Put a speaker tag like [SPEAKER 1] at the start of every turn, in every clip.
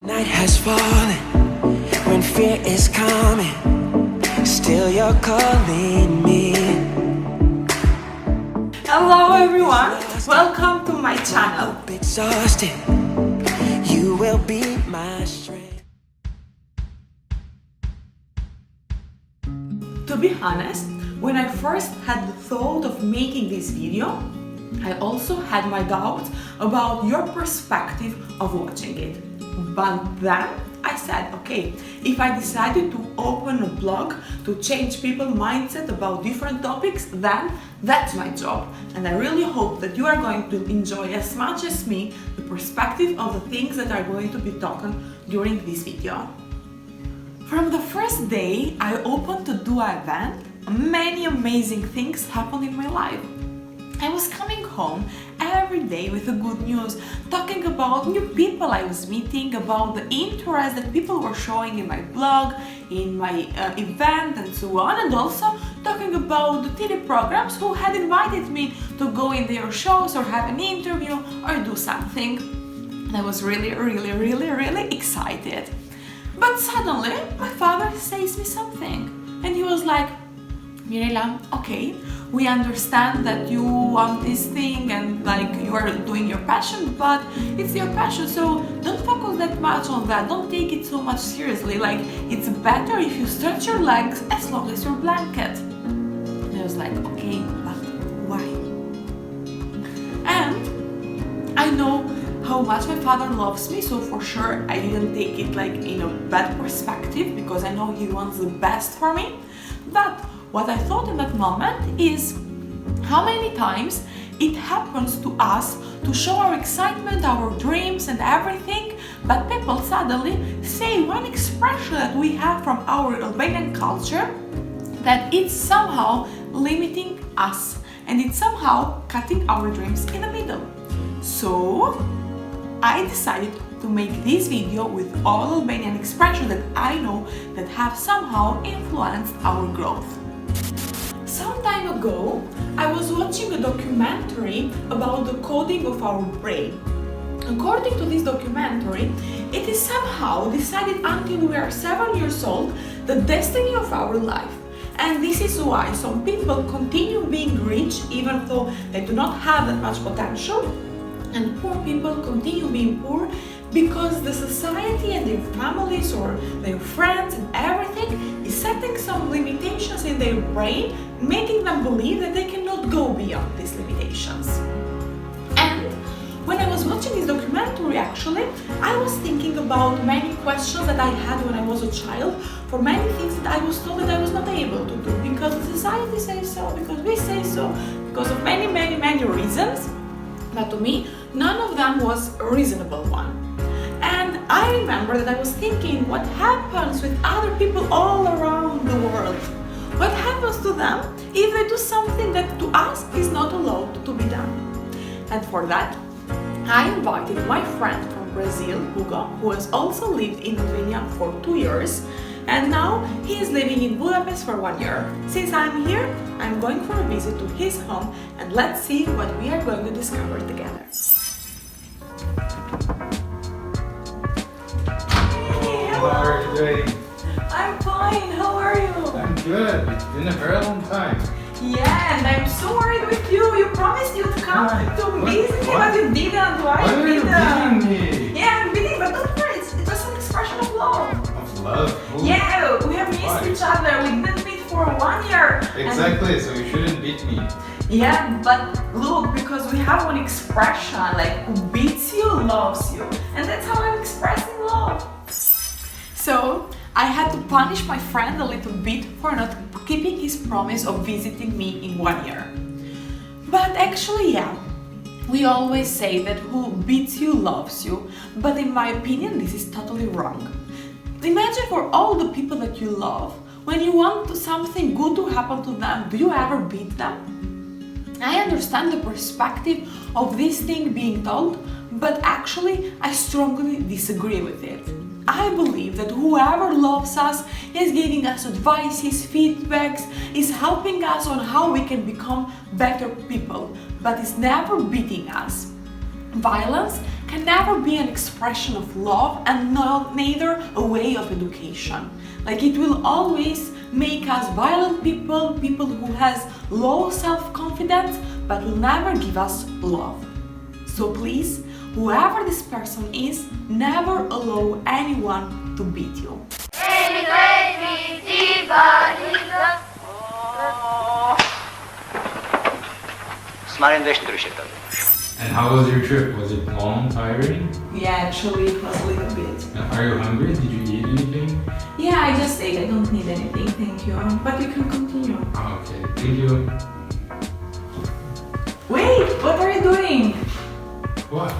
[SPEAKER 1] Night has fallen when fear is coming. Still you're calling me.
[SPEAKER 2] Hello everyone, welcome to my channel.
[SPEAKER 1] Exhausted, you will be my strength.
[SPEAKER 2] To be honest, when I first had the thought of making this video, I also had my doubts about your perspective of watching it. But then I said, okay, if I decided to open a blog to change people's mindset about different topics, then that's my job. And I really hope that you are going to enjoy as much as me the perspective of the things that are going to be talked during this video. From the first day I opened the duhet, many amazing things happened in my life. I was coming home every day with the good news, talking about new people I was meeting, about the interest that people were showing in my blog, in my event and so on, and also talking about the TV programs who had invited me to go in their shows or have an interview or do something. And I was really excited. But suddenly my father says me something, and he was like, Mirela, okay, we understand that you want this thing and like you are doing your passion, but it's your passion, so don't focus that much on that, don't take it so much seriously, like it's better if you stretch your legs as long as your blanket. And I was like, okay, but why? And I know how much my father loves me, so for sure I didn't take it like in a bad perspective because I know he wants the best for me. But what I thought in that moment is how many times it happens to us to show our excitement, our dreams and everything, but people suddenly say one expression that we have from our Albanian culture that it's somehow limiting us and it's somehow cutting our dreams in the middle. So I decided to make this video with all Albanian expressions that I know that have somehow influenced our growth. Some time ago, I was watching a documentary about the coding of our brain. According to this documentary, it is somehow decided until we are 7 years old the destiny of our life. And this is why some people continue being rich even though they do not have that much potential, and poor people continue being poor because the society and their families or their friends and everything is setting some limitations in their brain, making them believe that they cannot go beyond these limitations. And when I was watching this documentary, actually, I was thinking about many questions that I had when I was a child, for many things that I was told that I was not able to do because the society says so, because we say so, because of many reasons. But to me, none of them was a reasonable one. And I remember that I was thinking, what happens with other people all around the world? What happens to them if they do something that to us is not allowed to be done? And for that, I invited my friend from Brazil, Hugo, who has also lived in Albania for 2 years, and now he is living in Budapest for 1 year. Since I'm here, I'm going for a visit to his home, and let's see what we are going to discover together.
[SPEAKER 3] How are you doing?
[SPEAKER 2] I'm fine, how are you?
[SPEAKER 3] I'm good. It's been a very long time.
[SPEAKER 2] Yeah, and I'm so worried with you. You promised you'd come to visit me, but you didn't. Why
[SPEAKER 3] are you beating me?
[SPEAKER 2] Yeah, I'm beating, but don't worry, it was an expression of love.
[SPEAKER 3] Of love? Who?
[SPEAKER 2] Yeah, we have missed each other. We didn't meet for 1 year.
[SPEAKER 3] Exactly, so you shouldn't beat me.
[SPEAKER 2] Yeah, but look, because we have one expression, like who beats you loves you. And that's how I'm expressing love. So I had to punish my friend a little bit for not keeping his promise of visiting me in 1 year. But actually, yeah, we always say that who beats you loves you, but in my opinion, this is totally wrong. Imagine for all the people that you love, when you want something good to happen to them, do you ever beat them? I understand the perspective of this thing being told, but actually I strongly disagree with it. I believe that whoever loves us is giving us advices, feedbacks, is helping us on how we can become better people, but is never beating us. Violence can never be an expression of love and neither a way of education. Like it will always make us violent people, people who has low self-confidence, but will never give us love. So please, whoever this person is, never allow anyone to beat you.
[SPEAKER 3] And how was your trip? Was it long, tiring?
[SPEAKER 2] Yeah, actually it was a little bit.
[SPEAKER 3] And are you hungry? Did you eat anything?
[SPEAKER 2] Yeah, I just ate. I don't need anything, thank you. But you can continue.
[SPEAKER 3] Oh, okay, thank you.
[SPEAKER 2] Wait, what are you doing?
[SPEAKER 3] What?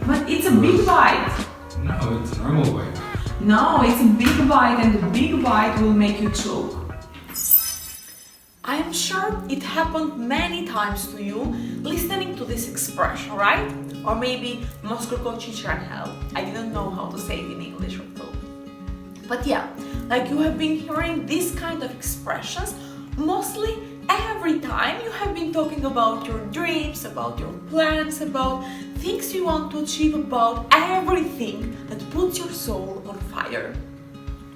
[SPEAKER 2] But it's a big bite.
[SPEAKER 3] No, it's a normal bite.
[SPEAKER 2] No, it's a big bite and the big bite will make you choke. I am sure it happened many times to you listening to this expression, right? Or maybe I didn't know how to say it in English or so. But yeah, like you have been hearing this kind of expressions mostly every time you have been talking about your dreams, about your plans, about things you want to achieve, about everything that puts your soul on fire.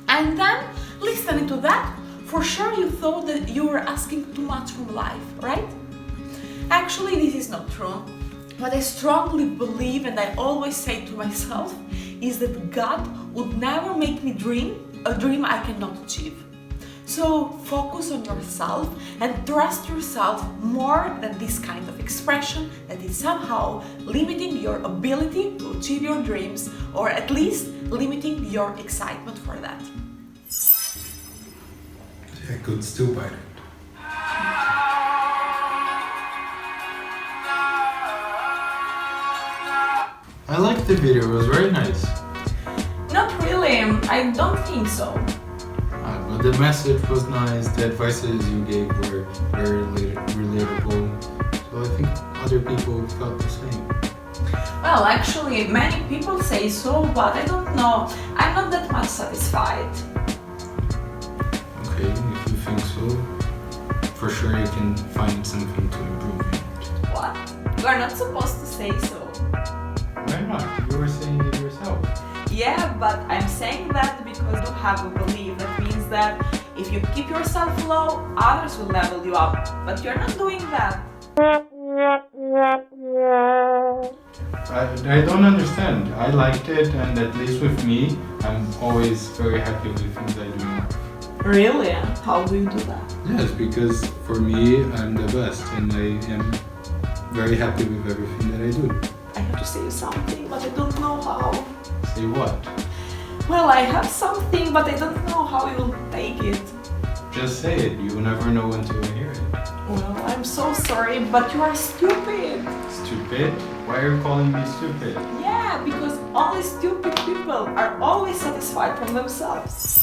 [SPEAKER 2] And then, listening to that, for sure you thought that you were asking too much from life, right? Actually, this is not true. What I strongly believe, and I always say to myself, is that God would never make me dream a dream I cannot achieve. So focus on yourself and trust yourself more than this kind of expression that is somehow limiting your ability to achieve your dreams, or at least limiting your excitement for that.
[SPEAKER 3] I could still bite it. I liked the video, it was very nice.
[SPEAKER 2] Not really, I don't think so.
[SPEAKER 3] But the message was nice, the advices you gave were very relatable. So I think other people felt the same.
[SPEAKER 2] Well, actually, many people say so, but I don't know. I'm not that much satisfied.
[SPEAKER 3] Okay, if you think so, for sure you can find something to improve in it.
[SPEAKER 2] What? You are not supposed to say so.
[SPEAKER 3] Why not? You were saying it yourself.
[SPEAKER 2] Yeah, but I'm saying that because you have a belief. That means that if you keep yourself low, others will level you up. But you're not doing that.
[SPEAKER 3] I don't understand. I liked it, and at least with me, I'm always very happy with things I do in life.
[SPEAKER 2] Really? How do you do that?
[SPEAKER 3] Yes, because for me, I'm the best, and I am very happy with everything that I do.
[SPEAKER 2] I have to say you something, but I don't know how.
[SPEAKER 3] Say what?
[SPEAKER 2] Well, I have something, but I don't know how you will take it.
[SPEAKER 3] Just say it. You never know until you hear it.
[SPEAKER 2] Well, I'm so sorry, but you are stupid.
[SPEAKER 3] Stupid? Why are you calling me stupid?
[SPEAKER 2] Yeah, because only stupid people are always satisfied from themselves.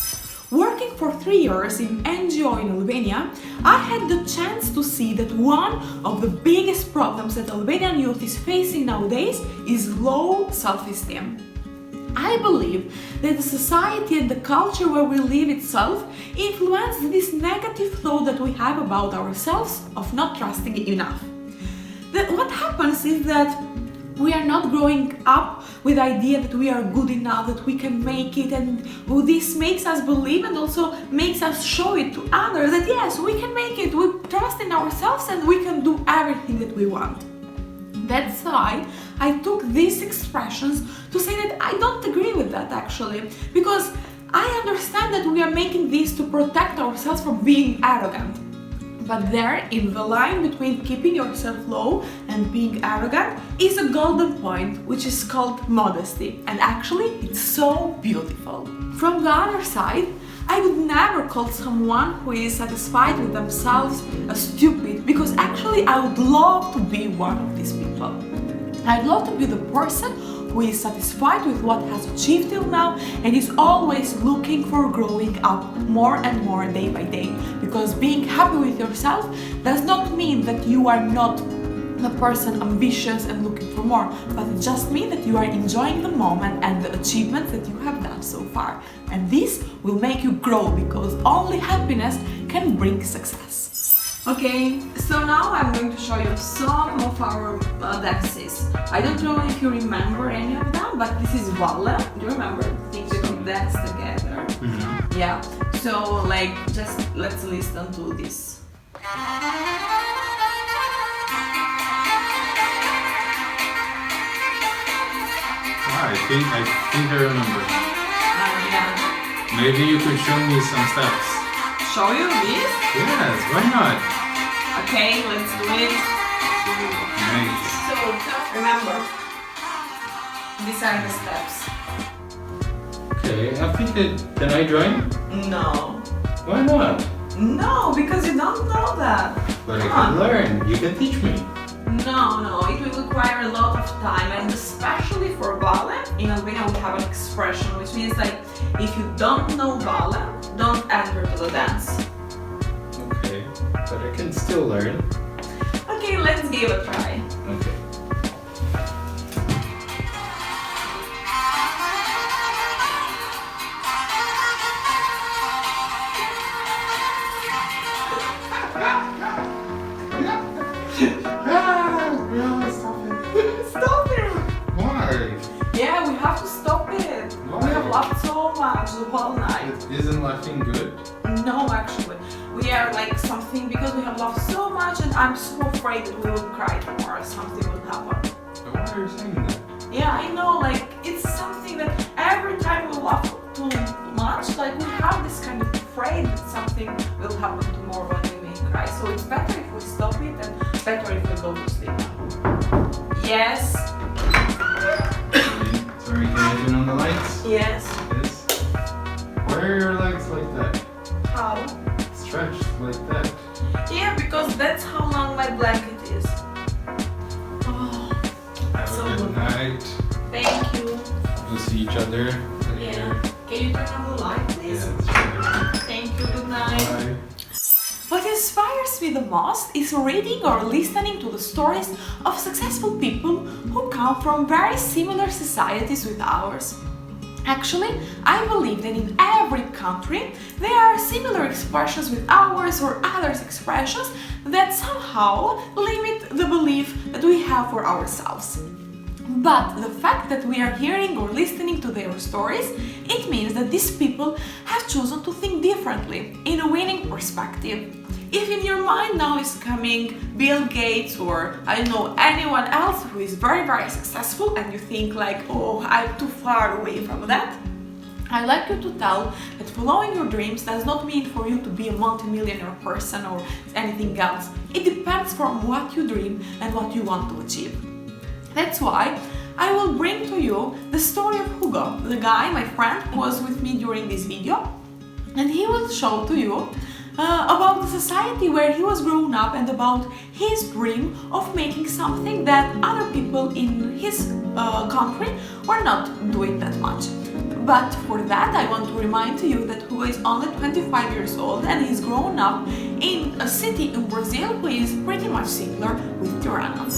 [SPEAKER 2] Working for 3 years in NGO in Albania, I had the chance to see that one of the biggest problems that Albanian youth is facing nowadays is low self-esteem. I believe that the society and the culture where we live itself influence this negative thought that we have about ourselves of not trusting enough. What happens is that we are not growing up with the idea that we are good enough, that we can make it, and this makes us believe and also makes us show it to others that yes, we can make it, we trust in ourselves and we can do everything that we want. That's why I took these expressions to say that I don't agree with that actually, because I understand that we are making this to protect ourselves from being arrogant. But there, in the line between keeping yourself low and being arrogant, is a golden point, which is called modesty. And actually, it's so beautiful. From the other side, I would never call someone who is satisfied with themselves a stupid, because actually I would love to be one of these people. I'd love to be the person who is satisfied with what has achieved till now and is always looking for growing up more and more day by day. Because being happy with yourself does not mean that you are not a person ambitious and looking for more, but it just means that you are enjoying the moment and the achievements that you have done so far. And this will make you grow, because only happiness can bring success. Okay, so now I'm going to show you some of our dances. I don't know if you remember any of them, but this is Valla. Do you remember the things that we dance together?
[SPEAKER 3] Mm-hmm.
[SPEAKER 2] Yeah, so like just let's listen to this.
[SPEAKER 3] I think I remember.
[SPEAKER 2] Yeah.
[SPEAKER 3] Maybe you could show me some steps.
[SPEAKER 2] Show you this?
[SPEAKER 3] Yes, why not?
[SPEAKER 2] Okay, let's do it.
[SPEAKER 3] Nice.
[SPEAKER 2] So, remember, these are the steps.
[SPEAKER 3] Okay, I think can I join?
[SPEAKER 2] No.
[SPEAKER 3] Why not?
[SPEAKER 2] No, because you don't know that.
[SPEAKER 3] But I can learn. You can teach me.
[SPEAKER 2] No, it will require a lot of time, and especially for ballet, in Albania we have an expression which means like, if you don't know ballet, don't enter to the dance.
[SPEAKER 3] Okay, but I can still learn.
[SPEAKER 2] Okay, let's give it a try.
[SPEAKER 3] Okay.
[SPEAKER 2] Stop it!
[SPEAKER 3] Why?
[SPEAKER 2] Yeah, we have to stop it.
[SPEAKER 3] Why?
[SPEAKER 2] We have laughed so much the whole night.
[SPEAKER 3] Isn't laughing good?
[SPEAKER 2] No, actually, we are like something because we have laughed so much, and I'm so afraid that we will cry tomorrow or something will happen.
[SPEAKER 3] But why are you saying that?
[SPEAKER 2] Yeah, I know, like it's something that every time we laugh too much, like we have this kind of afraid that something will happen tomorrow when we may cry. So it's better if we stop it and better if we go to sleep. Yes.
[SPEAKER 3] Sorry, can I turn on the lights?
[SPEAKER 2] Yes.
[SPEAKER 3] Yes. Why are your legs like that?
[SPEAKER 2] How?
[SPEAKER 3] Stretched like that.
[SPEAKER 2] Yeah, because that's how long my blanket is. Oh,
[SPEAKER 3] Have
[SPEAKER 2] so
[SPEAKER 3] a good
[SPEAKER 2] good.
[SPEAKER 3] night.
[SPEAKER 2] Thank you.
[SPEAKER 3] We'll see each other later.
[SPEAKER 2] Yeah. Can you turn on the light, please?
[SPEAKER 3] Yeah, sure.
[SPEAKER 2] Thank you. Good night.
[SPEAKER 3] Bye.
[SPEAKER 2] What inspires me the most is reading or listening to the stories of successful people who come from very similar societies with ours. Actually, I believe that in every country there are similar expressions with ours or others' expressions that somehow limit the belief that we have for ourselves. But the fact that we are hearing or listening to their stories, it means that these people have chosen to think differently in a winning perspective. If in your mind now is coming Bill Gates or I don't know anyone else who is very successful and you think like, oh, I'm too far away from that, I'd like you to tell that following your dreams does not mean for you to be a multimillionaire person or anything else. It depends from what you dream and what you want to achieve. That's why I will bring to you the story of Hugo, the guy, my friend, who was with me during this video, and he will show to you about the society where he was grown up and about his dream of making something that other people in his country were not doing that much. But for that I want to remind you that Hugo is only 25 years old and he's grown up in a city in Brazil who is pretty much similar with Tirana.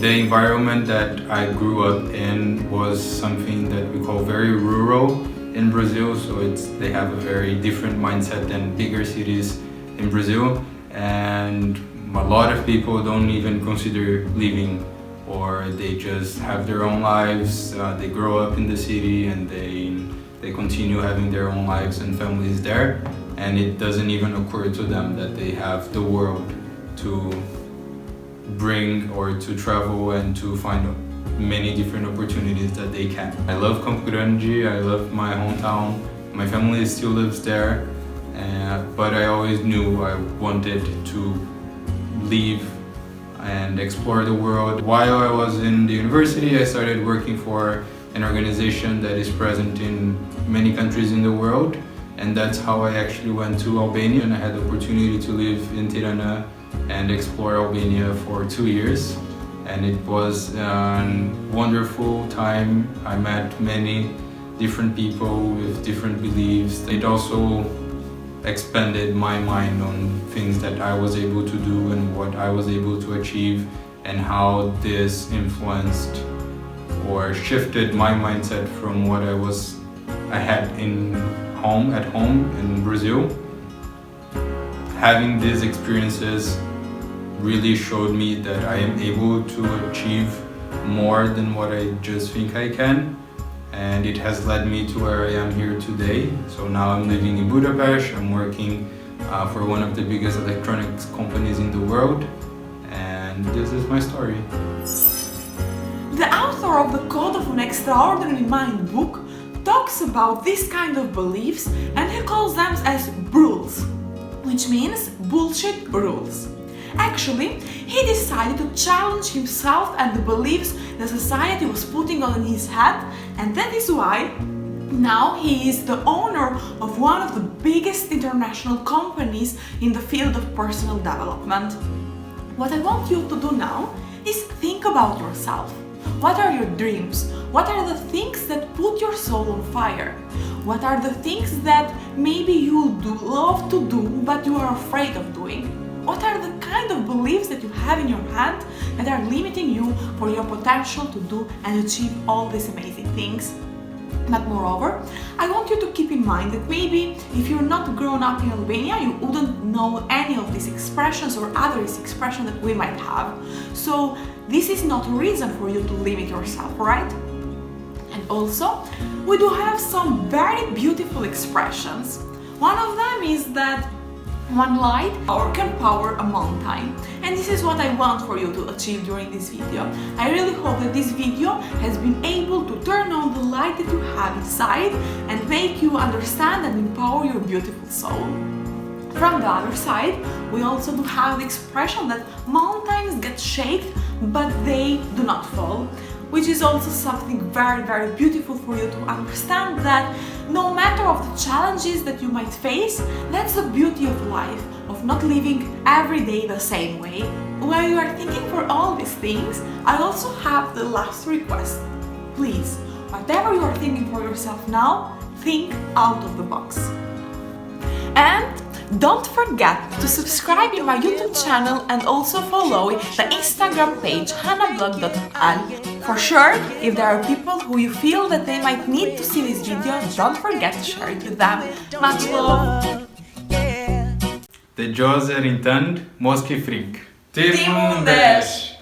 [SPEAKER 3] The environment that I grew up in was something that we call very rural in Brazil, so they have a very different mindset than bigger cities in Brazil, and a lot of people don't even consider leaving, or they just have their own lives. They grow up in the city and they continue having their own lives and families there, and it doesn't even occur to them that they have the world to bring or to travel and to find many different opportunities that they can. I love Campo Grande, I love my hometown, my family still lives there, but I always knew I wanted to leave and explore the world. While I was in the university, I started working for an organization that is present in many countries in the world, and that's how I actually went to Albania, and I had the opportunity to live in Tirana and explore Albania for 2 years, and it was a wonderful time. I met many different people with different beliefs. It also expanded my mind on things that I was able to do and what I was able to achieve, and how this influenced or shifted my mindset from what I had at home in Brazil. having these experiences really showed me that I am able to achieve more than what I just think I can, and it has led me to where I am here today. So now I'm living in Budapest. I'm working for one of the biggest electronics companies in the world, and this is my story.
[SPEAKER 2] The author of The Code of an Extraordinary Mind book talks about this kind of beliefs, and he calls them as rules, which means bullshit rules. Actually, he decided to challenge himself and the beliefs the society was putting on his head, and that is why now he is the owner of one of the biggest international companies in the field of personal development. What I want you to do now is think about yourself. What are your dreams? What are the things that put your soul on fire? What are the things that maybe you do love to do but you are afraid of doing? What are the kind of beliefs that you have in your head that are limiting you for your potential to do and achieve all these amazing things? But moreover, I want you to keep in mind that maybe if you're not grown up in Albania, you wouldn't know any of these expressions or other expressions that we might have. So this is not a reason for you to limit yourself, right? And also, we do have some very beautiful expressions. One of them is that one light can power a mountain, and this is what I want for you to achieve during this video. I really hope that this video has been able to turn on the light that you have inside and make you understand and empower your beautiful soul. From the other side, we also do have the expression that mountains get shaken but they do not fall, which is also something very, very beautiful for you to understand that no matter of the challenges that you might face, that's the beauty of life, of not living every day the same way. While you are thinking for all these things, I also have the last request. Please, whatever you are thinking for yourself now, think out of the box. And don't forget to subscribe in my YouTube channel and also follow the Instagram page hannablog.al. For sure, if there are people who you feel that they might need to see this video, don't forget to share it with them. Much love!
[SPEAKER 3] The jaws are intent, mos ke frik.
[SPEAKER 2] Ti mundesh!